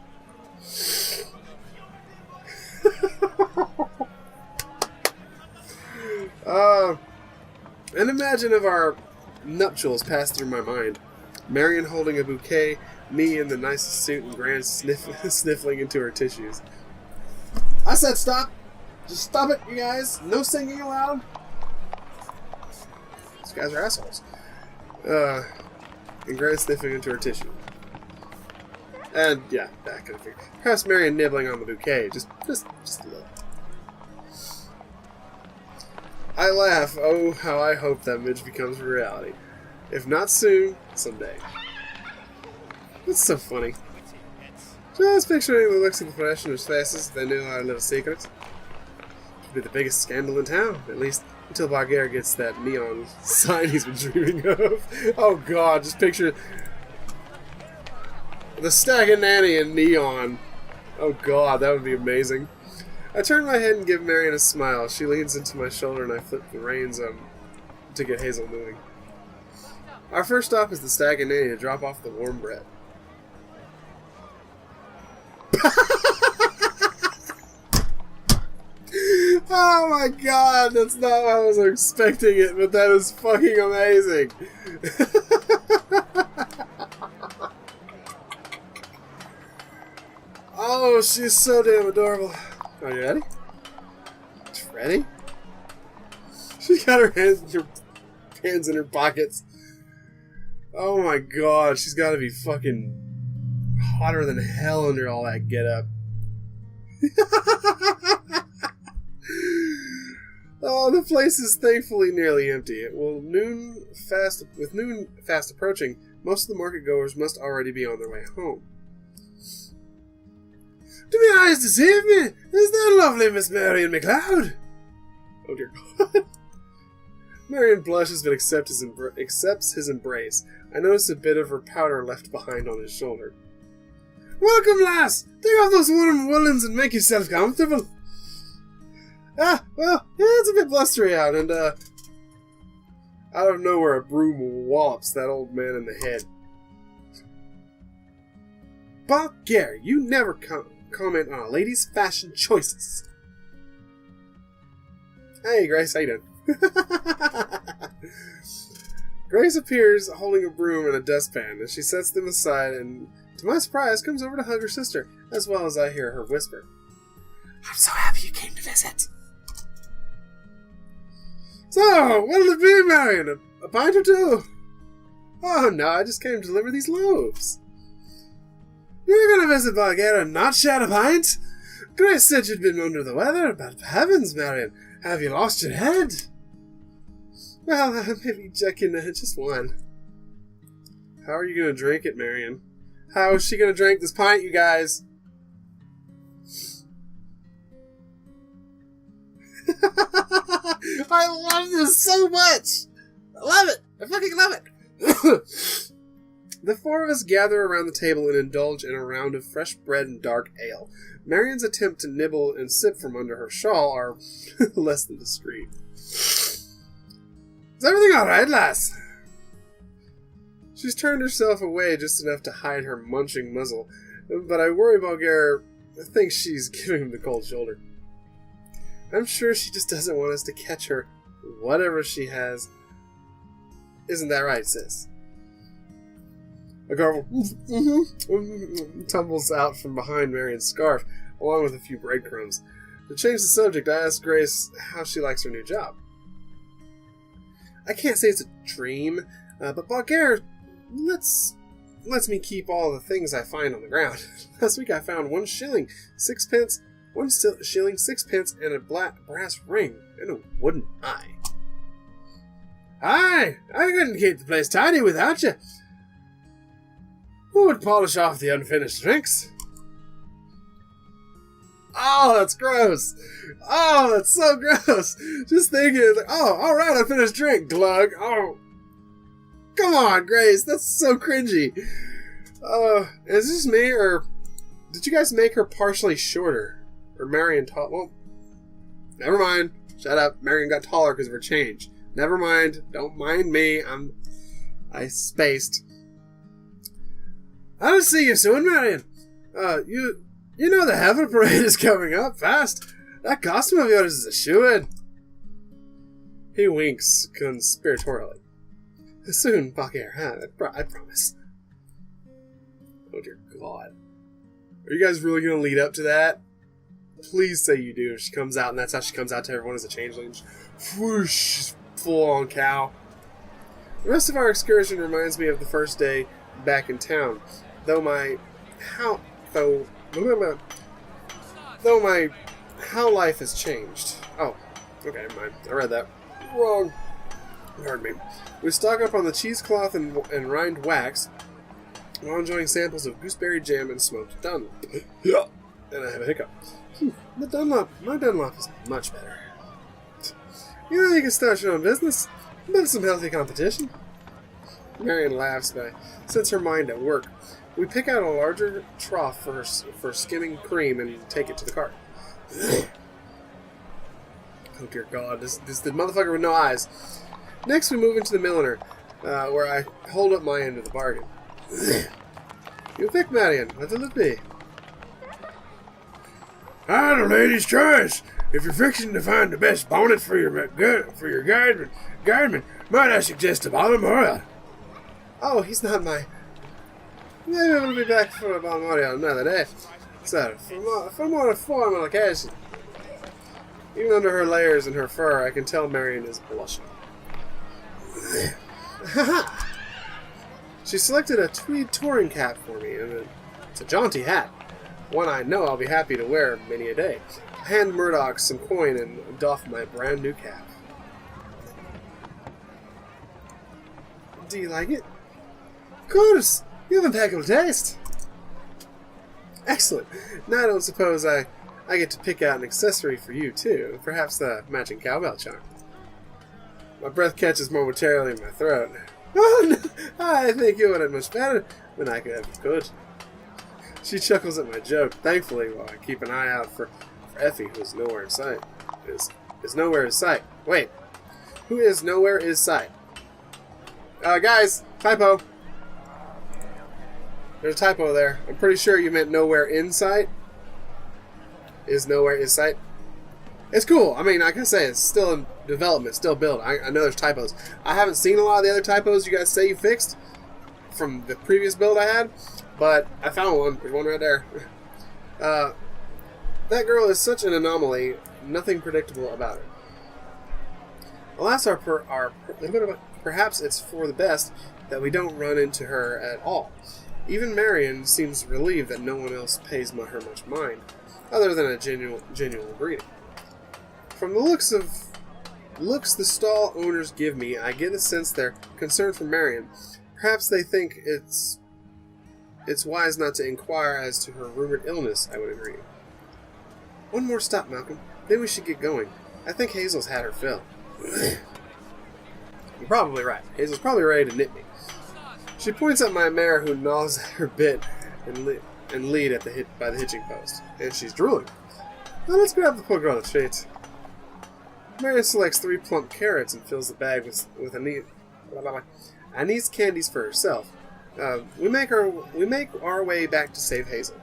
An imagine of our nuptials passed through my mind. Marion holding a bouquet, me in the nicest suit and Gran sniffling into her tissues. I said stop! Just stop it, you guys! No singing aloud! These guys are assholes. And Gran sniffing into her tissue. And, yeah, that kind of thing. Perhaps Marion nibbling on the bouquet. Just a little. I laugh. Oh, how I hope that image becomes reality. If not soon, someday. That's so funny. Just picturing the looks of the parishioners' faces, they knew our little secrets. It would be the biggest scandal in town, at least until Bulgaire gets that neon sign he's been dreaming of. Oh god, just picture the stag and nanny in neon. Oh god, that would be amazing. I turn my head and give Marion a smile. She leans into my shoulder and I flip the reins to get Hazel moving. Our first stop is the stag and nanny to drop off the warm bread. Oh my god, that's not how I was expecting it, but that is fucking amazing. Oh, she's so damn adorable. Are you ready? Ready? She got her hands in her pockets. Oh my god, she's gotta be fucking hotter than hell under all that get-up. Oh, the place is thankfully nearly empty. With noon fast approaching, most of the market goers must already be on their way home. Do my eyes deceive me? Is that lovely Miss Marion McLeod? Oh dear God. Marion blushes but accepts his embrace. I notice a bit of her powder left behind on his shoulder. Welcome, lass! Take off those warm woolens and make yourself comfortable. Ah, well, yeah, it's a bit blustery out, and, out of nowhere a broom wallops that old man in the head. Bulgaire, you never comment on a lady's fashion choices. Hey, Grace, how you doing? Grace appears holding a broom and a dustpan, and she sets them aside and, to my surprise, comes over to hug her sister, as well as I hear her whisper. I'm so happy you came to visit. So, what'll it be, Marion? A pint or two? Oh, no, I just came to deliver these loaves. You're gonna visit Bulgaria and not share a pint? Grace said you'd been under the weather, but heavens, Marion, have you lost your head? Well, maybe just one. How are you gonna drink it, Marion? How is she gonna drink this pint, you guys? I love this so much! I love it! I fucking love it! The four of us gather around the table and indulge in a round of fresh bread and dark ale. Marion's attempt to nibble and sip from under her shawl are less than discreet. Is everything alright, lass? She's turned herself away just enough to hide her munching muzzle, but I worry Bulgaire thinks she's giving him the cold shoulder. I'm sure she just doesn't want us to catch her, whatever she has. Isn't that right, sis? A gargle tumbles out from behind Marion's scarf, along with a few breadcrumbs. To change the subject, I ask Grace how she likes her new job. I can't say it's a dream, but Bulgaria lets me keep all the things I find on the ground. Last week I found 1 shilling, 6 pence, 1 shilling, 6 pence, and a brass ring, and a wooden eye. Aye, I couldn't keep the place tidy without you. Who would polish off the unfinished drinks? Oh, that's gross. Oh, that's so gross. Just thinking, like, oh, alright, unfinished drink, glug. Oh, come on, Grace, that's so cringy. Is this me, or did you guys make her partially shorter? Or Marion tall? Well, never mind. Shut up. Marion got taller because of her change. Never mind. Don't mind me. I spaced. I'll see you soon, Marion. You know the Heaven Parade is coming up fast. That costume of yours is a shoo-in. He winks conspiratorially. Soon, Bulgaria, I promise. Oh dear God. Are you guys really going to lead up to that? Please say you do. She comes out, and that's how she comes out to everyone as a changeling. Whoosh, full-on cow. The rest of our excursion reminds me of the first day back in town. Though my how life has changed. Oh, okay, never mind. I read that wrong. Pardon me. We stock up on the cheesecloth and rind wax while enjoying samples of gooseberry jam and smoked Dunlop. And I have a hiccup. My Dunlop is much better. You know, you can start your own business. Build some healthy competition. Marion laughs, but since her mind at work, we pick out a larger trough for skimming cream and take it to the cart. Oh dear God, this the motherfucker with no eyes. Next, we move into the milliner, where I hold up my end of the bargain. You pick, Marion. What will it be? The lady's choice. If you're fixing to find the best bonnet for your guardman, might I suggest a Balmoral? Oh, he's not my... Maybe we'll be back for a Balmoral another day. So, for more formal occasion. Even under her layers and her fur, I can tell Marion is blushing. She selected a tweed touring cap for me, and it's a jaunty hat. One I know I'll be happy to wear many a day. I hand Murdoch some coin and doff my brand new cap. Do you like it? Of course! You have impeccable taste! Excellent. Now I don't suppose I get to pick out an accessory for you, too. Perhaps the matching cowbell charm. My breath catches momentarily in my throat. Oh, no, I think you would have much better than I could. She chuckles at my joke, thankfully, while I keep an eye out for Effie, who is nowhere in sight. Is nowhere in sight. Wait. Who is nowhere in sight? Guys, typo. There's a typo there. I'm pretty sure you meant nowhere in sight. Is nowhere in sight. It's cool. I mean, like I say, it's still in development, still built. I know there's typos. I haven't seen a lot of the other typos you guys say you fixed from the previous build I had, but I found one. There's one right there. That girl is such an anomaly. Nothing predictable about her. Alas, perhaps it's for the best that we don't run into her at all. Even Marion seems relieved that no one else pays her much mind, other than a genuine greeting. From the looks the stall owners give me, I get a sense they're concerned for Marion. Perhaps they think it's wise not to inquire as to her rumored illness, I would agree. One more stop, Malcolm. Then we should get going. I think Hazel's had her fill. You're probably right. Hazel's probably ready to nip me. She points at my mare, who gnaws at her bit and lead at by the hitching post. And she's drooling. Now let's grab the poor girl on the street. Marion selects 3 plump carrots and fills the bag with Anise candies for herself. We make our way back to save Hazel.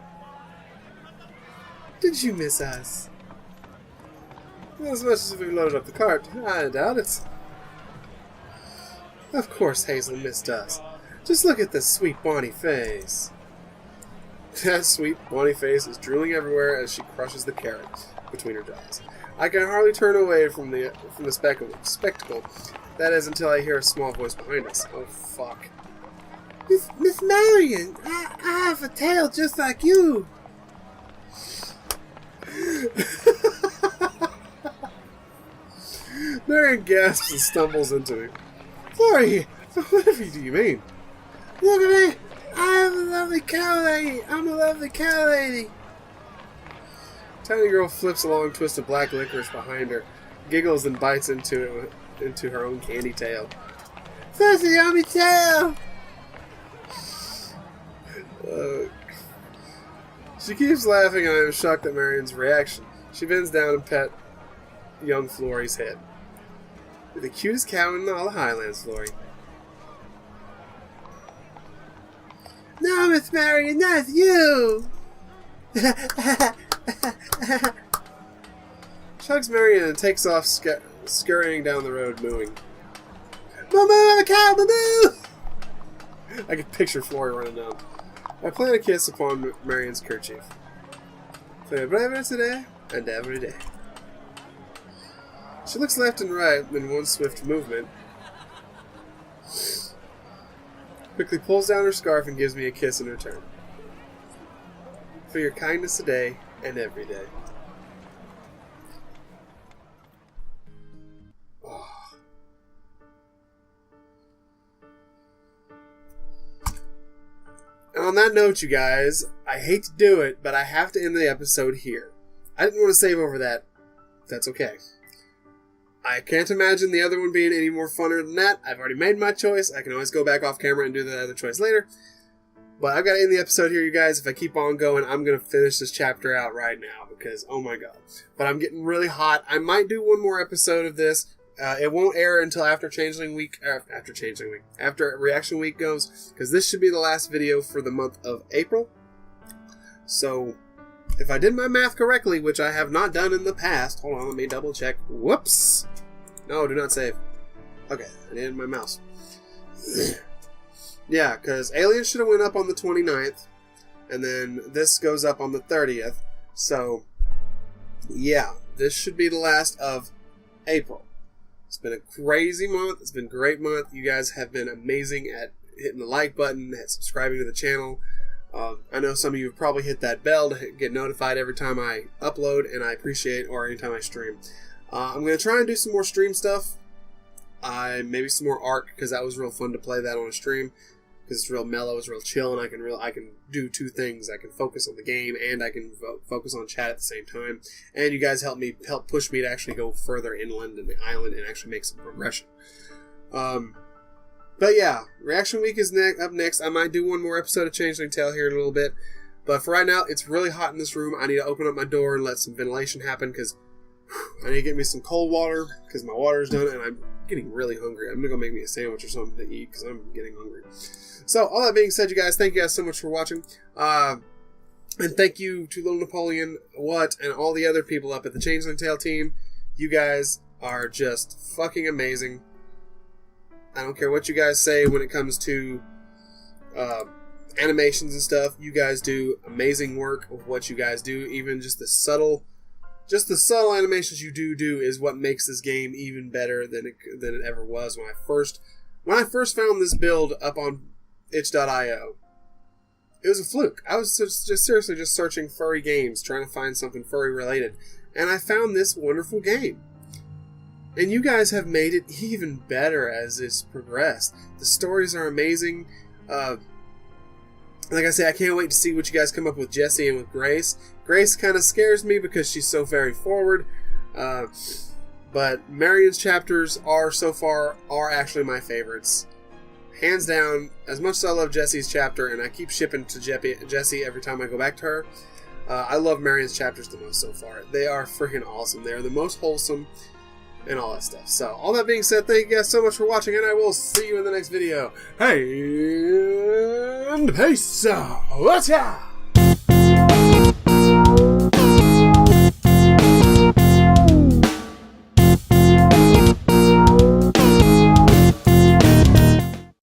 Did you miss us? Not as much as if we loaded up the cart. I doubt it. Of course Hazel missed us. Just look at this sweet bonny face. That sweet bonny face is drooling everywhere as she crushes the carrot between her jaws. I can hardly turn away from the spectacle. That is until I hear a small voice behind us. Oh fuck. Miss Marion, I have a tail just like you. Marion gasps and stumbles into me. Sorry, whatever do you mean? Look at me! I'm a lovely cow lady! I'm a lovely cow lady! Tiny girl flips a long twist of black licorice behind her, giggles and bites into her own candy tail. Such a yummy tail! She keeps laughing and I am shocked at Marion's reaction. She bends down and pets young Flory's head. You're the cutest cow in all the Highlands, Flory. No, Miss Marion, that's you! Chugs Marion and takes off scurrying down the road, mooing. Moo-moo, the cow, moo-moo! I can picture Flory running down. I plant a kiss upon Marion's kerchief. For braver today and every day. She looks left and right in one swift movement. Quickly pulls down her scarf and gives me a kiss in return. For your kindness today and every day. Oh. And on that note, you guys, I hate to do it, but I have to end the episode here. I didn't want to save over that. That's okay. I can't imagine the other one being any more funner than that. I've already made my choice. I can always go back off camera and do the other choice later. But I've got to end the episode here, you guys. If I keep on going, I'm going to finish this chapter out right now because, oh my god. But I'm getting really hot. I might do one more episode of this. It won't air until after Changeling Week, after Reaction Week goes, because this should be the last video for the month of April. So, if I did my math correctly, which I have not done in the past, hold on, let me double check. Whoops! No, do not save. Okay, I needed my mouse. Yeah, because Alien should have went up on the 29th, and then this goes up on the 30th. So, yeah, this should be the last of April. It's been a crazy month. It's been a great month. You guys have been amazing at hitting the like button, at subscribing to the channel. I know some of you have probably hit that bell to get notified every time I upload, and I appreciate, or anytime I stream. I'm going to try and do some more stream stuff. Maybe some more Ark, because that was real fun to play that on a stream. Because it's real mellow, it's real chill, and I can do two things. I can focus on the game, and I can focus on chat at the same time. And you guys help push me to actually go further inland in the island and actually make some progression. But yeah, Reaction Week is up next. I might do one more episode of Changling Tale here in a little bit. But for right now, it's really hot in this room. I need to open up my door and let some ventilation happen, because I need to get me some cold water, because my water's done, and I'm getting really hungry. I'm going to go make me a sandwich or something to eat, because I'm getting hungry. So, all that being said, you guys, thank you guys so much for watching. And thank you to Little Napoleon, and all the other people up at the Changling Tale team. You guys are just fucking amazing. I don't care what you guys say when it comes to animations and stuff. You guys do amazing work of what you guys do. Even just the subtle animations you do is what makes this game even better than it ever was when I first found this build up on itch.io. It was a fluke. I was just seriously just searching furry games, trying to find something furry related, and I found this wonderful game. And you guys have made it even better as it's progressed. The stories are amazing. Like I say, I can't wait to see what you guys come up with Jessie and with Grace. Grace kind of scares me because she's so very forward. But Marion's chapters so far actually my favorites. Hands down, as much as I love Jessie's chapter, and I keep shipping to Jessie every time I go back to her, I love Marion's chapters the most so far. They are freaking awesome. They are the most wholesome and all that stuff. So, all that being said, thank you guys so much for watching, and I will see you in the next video. Hey, and peace out.